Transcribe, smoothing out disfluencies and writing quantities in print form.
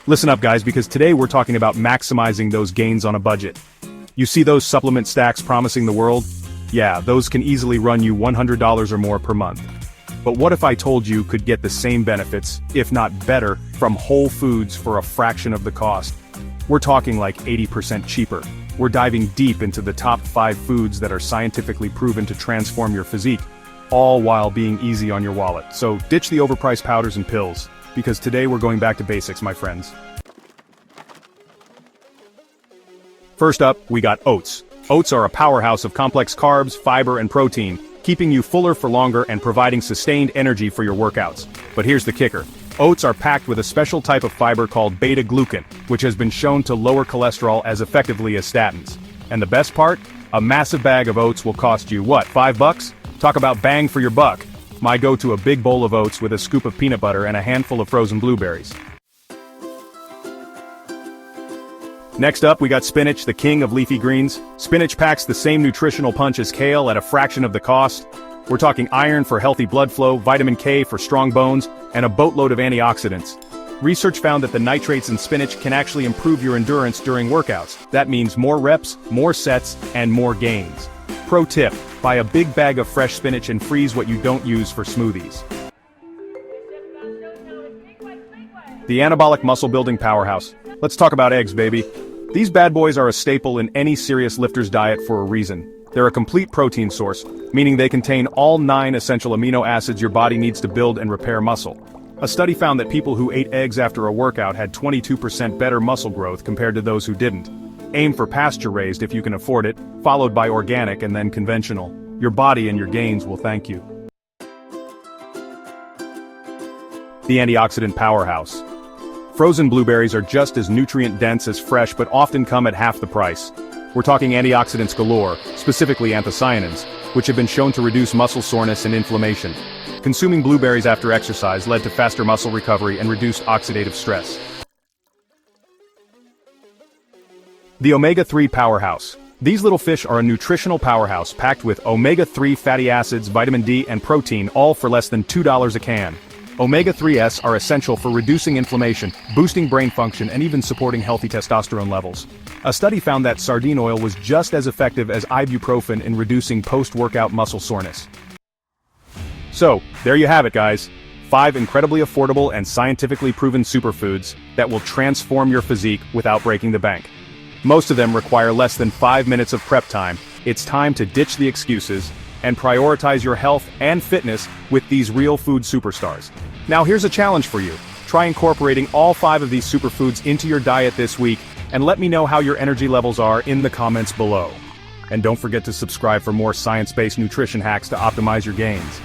Listen up guys, because today we're talking about maximizing those gains on a budget. You see those supplement stacks promising the world? Yeah, those can easily run you $100 or more per month. But what if I told you could get the same benefits, if not better, from whole foods for a fraction of the cost? We're talking like 80% cheaper. We're diving deep into the top 5 foods that are scientifically proven to transform your physique, all while being easy on your wallet. So ditch the overpriced powders and pills, because today we're going back to basics, my friends. First up, we got oats. Oats are a powerhouse of complex carbs, fiber, and protein, keeping you fuller for longer and providing sustained energy for your workouts. But here's the kicker. Oats are packed with a special type of fiber called beta-glucan, which has been shown to lower cholesterol as effectively as statins. And the best part? A massive bag of oats will cost you, what, $5? Talk about bang for your buck. My go-to, a big bowl of oats with a scoop of peanut butter and a handful of frozen blueberries. Next up, we got spinach, the king of leafy greens. Spinach packs the same nutritional punch as kale at a fraction of the cost. We're talking iron for healthy blood flow, vitamin K for strong bones, and a boatload of antioxidants. Research found that the nitrates in spinach can actually improve your endurance during workouts. That means more reps, more sets, and more gains. Pro tip, buy a big bag of fresh spinach and freeze what you don't use for smoothies. The anabolic muscle-building powerhouse. Let's talk about eggs, baby. These bad boys are a staple in any serious lifter's diet for a reason. They're a complete protein source, meaning they contain all 9 essential amino acids your body needs to build and repair muscle. A study found that people who ate eggs after a workout had 22% better muscle growth compared to those who didn't. Aim for pasture-raised if you can afford it, followed by organic and then conventional. Your body and your gains will thank you. The antioxidant powerhouse. Frozen blueberries are just as nutrient-dense as fresh but often come at half the price. We're talking antioxidants galore, specifically anthocyanins, which have been shown to reduce muscle soreness and inflammation. Consuming blueberries after exercise led to faster muscle recovery and reduced oxidative stress. The omega-3 powerhouse. These little fish are a nutritional powerhouse packed with omega-3 fatty acids, vitamin D, and protein, all for less than $2 a can. Omega-3s are essential for reducing inflammation, boosting brain function, and even supporting healthy testosterone levels. A study found that sardine oil was just as effective as ibuprofen in reducing post-workout muscle soreness. So, there you have it guys. 5 incredibly affordable and scientifically proven superfoods that will transform your physique without breaking the bank. Most of them require less than 5 minutes of prep time. It's time to ditch the excuses and prioritize your health and fitness with these real food superstars. Now here's a challenge for you. Try incorporating all 5 of these superfoods into your diet this week, and let me know how your energy levels are in the comments below. And don't forget to subscribe for more science-based nutrition hacks to optimize your gains.